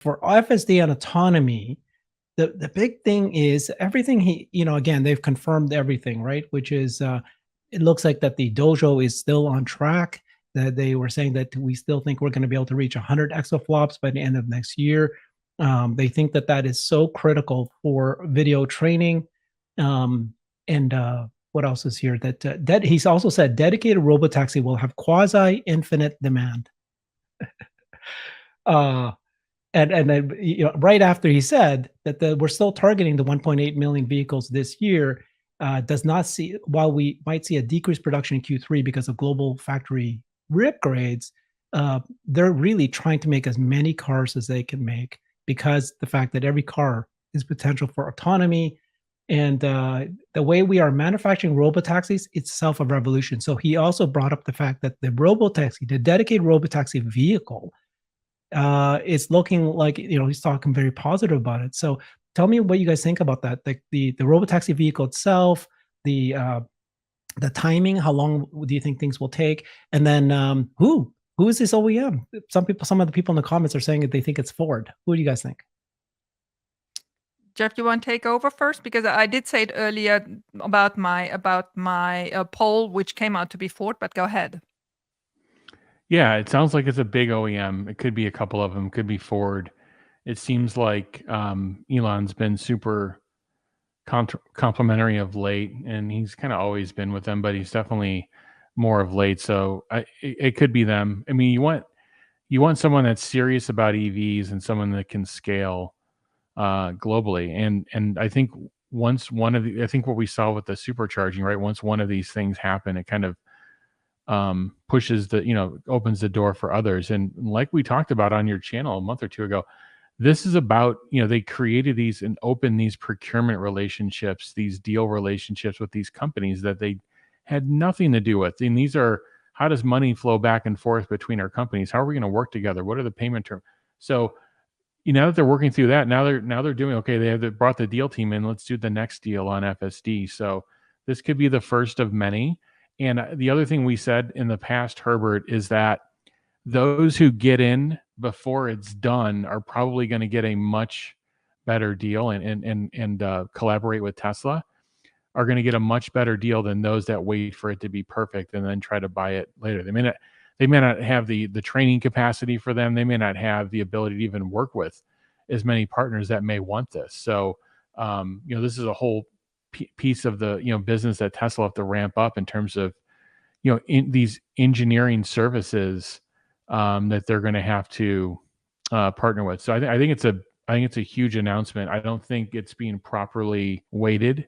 for FSD and autonomy, the big thing is everything again, they've confirmed everything, right? Which is, it looks like that the dojo is still on track. That they were saying that we still think we're going to be able to reach 100 exaflops by the end of next year. They think that that is so critical for video training. And what else is here? That he's also said dedicated robotaxi will have quasi infinite demand. uh, and then, right after he said that we're still targeting the 1.8 million vehicles this year, does not see, while we might see a decreased production in Q3 because of global factory upgrades, they're really trying to make as many cars as they can make, because the fact that every car is potential for autonomy. And the way we are manufacturing robotaxis, it's itself a revolution. So he also brought up the fact that the robotaxi, the dedicated robotaxi vehicle, it's looking like, he's talking very positive about it. So tell me what you guys think about that. The robotaxi vehicle itself, the timing, how long do you think things will take? And then who is this OEM? Some of the people in the comments are saying that they think it's Ford. Who do you guys think? Jeff, you want to take over first? Because I did say it earlier about my poll, which came out to be Ford, but go ahead. Yeah, it sounds like it's a big OEM. It could be a couple of them, could be Ford. It seems like Elon's been super complimentary of late, and he's kind of always been with them, but he's definitely more of late. So it could be them. I mean, you want someone that's serious about EVs and someone that can scale globally. And I think I think what we saw with the supercharging, right? Once one of these things happen, it kind of pushes opens the door for others. And like we talked about on your channel a month or two ago, this is about, they created these and opened these procurement relationships, these deal relationships with these companies that they had nothing to do with. And these are, how does money flow back and forth between our companies? How are we going to work together? What are the payment terms? So, now that they're working through that, now they're doing, okay, they brought the deal team in, let's do the next deal on FSD. So this could be the first of many. And the other thing we said in the past, Herbert, is that those who get in before it's done are probably going to get a much better deal and collaborate with Tesla, are going to get a much better deal than those that wait for it to be perfect and then try to buy it later. They may not have the training capacity for them. They may not have the ability to even work with as many partners that may want this. So, this is a whole piece of the, business that Tesla have to ramp up in terms of, in these engineering services that they're going to have to partner with. So I think it's a huge announcement. I don't think it's being properly weighted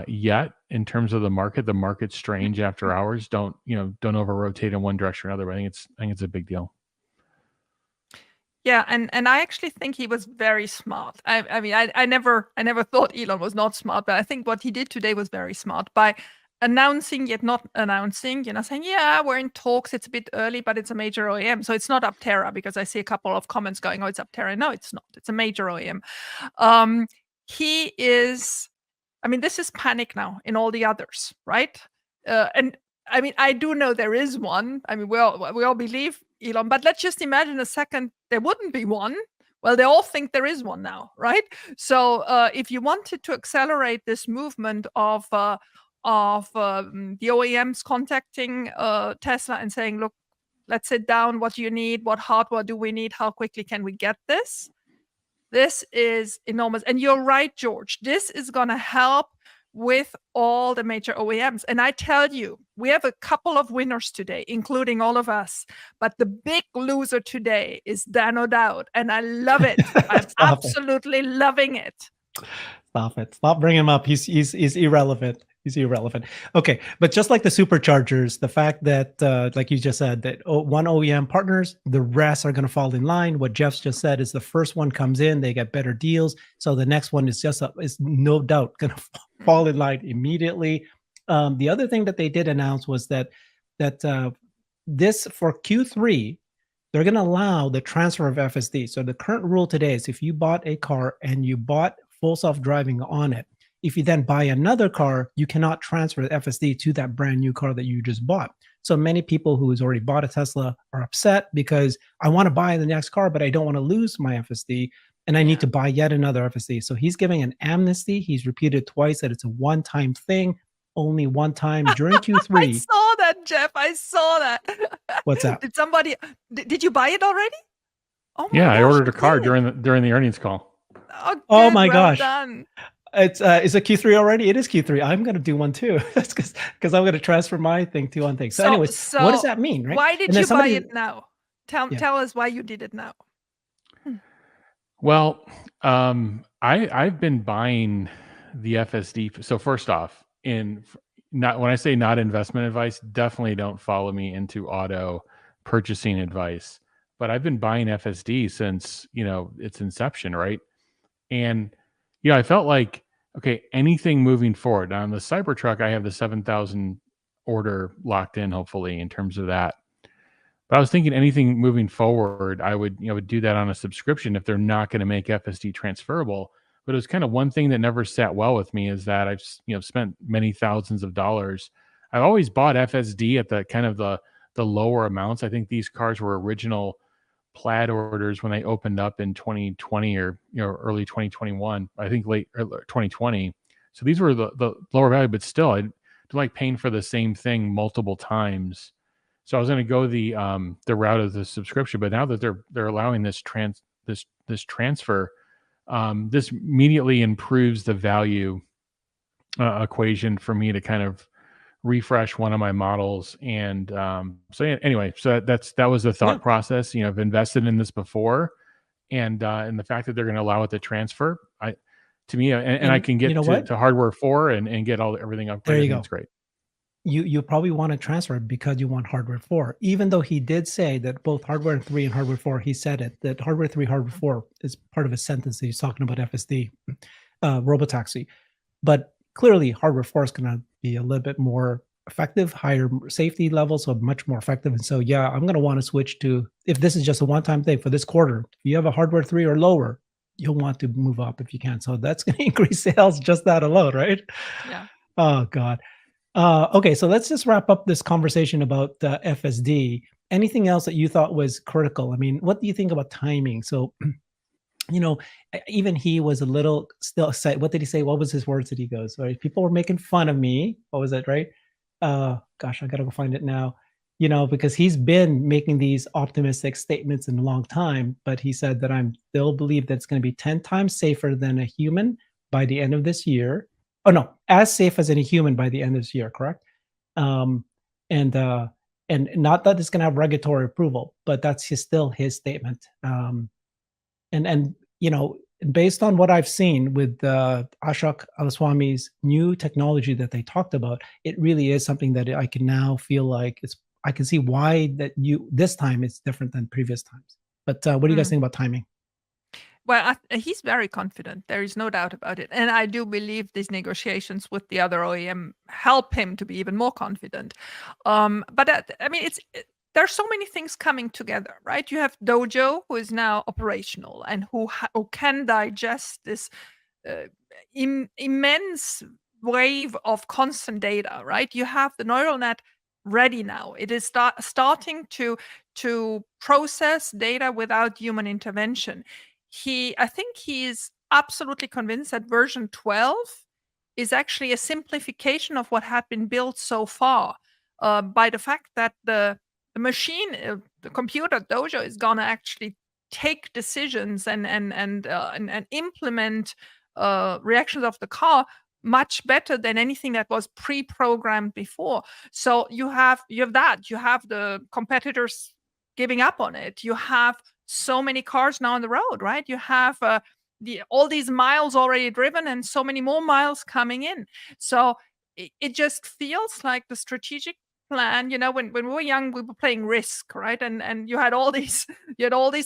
yet in terms of the market. The market's strange after hours. Don't over rotate in one direction or another. But I think it's a big deal. Yeah, and I actually think he was very smart. I mean, I never thought Elon was not smart, but I think what he did today was very smart by announcing yet not announcing, saying, yeah, we're in talks, it's a bit early, but it's a major OEM. So it's not Aptera, because I see a couple of comments going, oh, it's Aptera. No, it's not. It's a major OEM. He is, I mean, this is panic now in all the others, right? And I mean, I do know there is one. I mean, we all believe Elon, but let's just imagine a second there wouldn't be one. Well, they all think there is one now, right? So if you wanted to accelerate this movement of the OEMs contacting Tesla and saying, look, let's sit down. What do you need? What hardware do we need? How quickly can we get this? This is enormous. And you're right, George. This is going to help with all the major OEMs. And I tell you, we have a couple of winners today, including all of us. But the big loser today is Dan O'Dowd. And I love it. I'm absolutely loving it. Stop it. Stop bringing him up. He's irrelevant. He's irrelevant. Okay, but just like the superchargers, the fact that, like you just said, that one OEM partners, the rest are going to fall in line. What Jeff's just said is the first one comes in, they get better deals. So the next one is is no doubt going to fall in line immediately. The other thing that they did announce was that this for Q3, they're going to allow the transfer of FSD. So the current rule today is if you bought a car and you bought full self-driving on it, if you then buy another car, you cannot transfer the FSD to that brand new car that you just bought. So many people who's already bought a Tesla are upset because I want to buy the next car, but I don't want to lose my FSD and I need to buy yet another FSD. So he's giving an amnesty. He's repeated twice that it's a one-time thing, only one time during I Q3. saw that, Jeff. I saw that. What's that? Did somebody? Did you buy it already? Oh my Yeah, I gosh, ordered a you car did. during the earnings call. Oh, Oh good, my well gosh. done. It's is it Q3 already? It is Q3. I'm gonna do one too. That's because I'm gonna transfer my thing to one thing. So, anyways, what does that mean, right? Why did And then you buy somebody, it now? Tell us why you did it now. Well, I've been buying the FSD. So first off, not when I say not investment advice, definitely don't follow me into auto purchasing advice. But I've been buying FSD since its inception, right? And I felt like, okay, anything moving forward on the CyberTruck, I have the 7,000 order locked in, hopefully, in terms of that. But I was thinking anything moving forward, I would do that on a subscription if they're not going to make FSD transferable. But it was kind of one thing that never sat well with me is that I've spent many thousands of dollars. I've always bought FSD at the kind of the lower amounts. I think these cars were original Plaid orders when they opened up in 2020 or early 2021. I think late 2020. So these were the lower value, but still, I don't like paying for the same thing multiple times. So I was going to go the route of the subscription, but now that they're allowing this transfer, this immediately improves the value equation for me to kind of refresh one of my models. And so anyway, so that was the thought process. I've invested in this before, and the fact that they're going to allow it to transfer, I can get to hardware 4 and get everything upgraded. There you go. It's great. You probably want to transfer it because you want hardware 4, even though he did say that both hardware 3 and hardware 4, he said it, that hardware 3, hardware 4 is part of a sentence that he's talking about FSD, robotaxi. But clearly hardware 4 is going to be a little bit more effective, higher safety levels, so much more effective. And so, yeah, I'm going to want to switch to, if this is just a one-time thing for this quarter, if you have a hardware 3 or lower, you'll want to move up if you can. So that's going to increase sales just that alone, right? Yeah. Oh, God. Okay, so let's just wrap up this conversation about FSD. Anything else that you thought was critical? I mean, what do you think about timing? So, even he was a little still set. What did he say? What was his words that he goes? Right? People were making fun of me. What was it? Right? Gosh, I gotta go find it now. Because he's been making these optimistic statements in a long time, but he said that I'm still believe that it's going to be 10 times safer than a human by the end of this year. Oh no, as safe as any human by the end of this year, correct? And not that it's going to have regulatory approval, but that's still his statement. And based on what I've seen with Ashok Alaswamy's new technology that they talked about, it really is something that I can now feel like I can see why this time it's different than previous times. But what do you guys think about timing? Well, he's very confident. There is no doubt about it. And I do believe these negotiations with the other OEM help him to be even more confident. But there's so many things coming together, right? You have Dojo, who is now operational and who can digest this immense wave of constant data, right? You have the neural net ready now. It is starting to process data without human intervention. I think he's absolutely convinced that version 12 is actually a simplification of what had been built so far by the fact that the machine, the computer Dojo, is gonna actually take decisions and implement reactions of the car much better than anything that was pre-programmed before. So you have that. You have the competitors giving up on it. You have so many cars now on the road, right? You have all these miles already driven and so many more miles coming in. So it just feels like the strategic plan. When we were young, we were playing Risk, right? And you had all these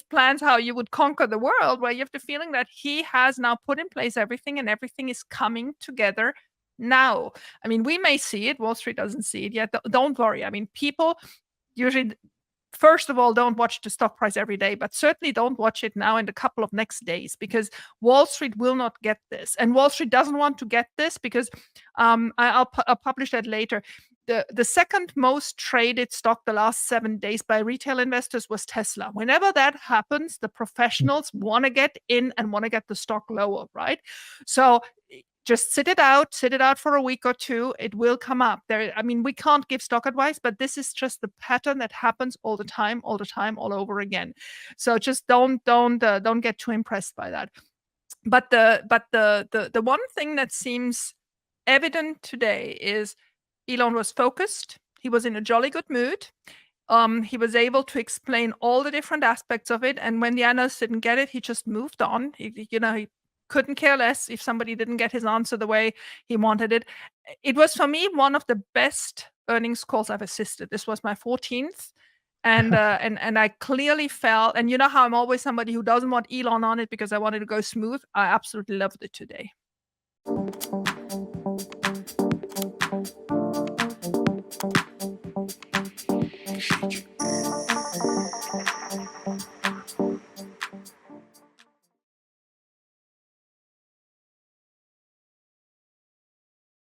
plans how you would conquer the world, where you have the feeling that he has now put in place everything and everything is coming together now. I mean, we may see it. Wall Street doesn't see it yet. Don't worry. I mean, people usually, first of all, don't watch the stock price every day, but certainly don't watch it now in a couple of next days, because Wall Street will not get this. And Wall Street doesn't want to get this because I'll publish that later. The second most traded stock the last 7 days by retail investors was Tesla. Whenever that happens, the professionals want to get in and want to get the stock lower, right? So just sit it out for a week or two. It will come up. I mean, we can't give stock advice, but this is just the pattern that happens all the time, all over again. So just don't get too impressed by that. But the one thing that seems evident today is Elon was focused. He was in a jolly good mood. He was able to explain all the different aspects of it. And when the analysts didn't get it, he just moved on. He couldn't care less if somebody didn't get his answer the way he wanted it. It was, for me, one of the best earnings calls I've assisted. This was my 14th. And and I clearly felt, and you know how I'm always somebody who doesn't want Elon on it because I wanted to go smooth. I absolutely loved it today.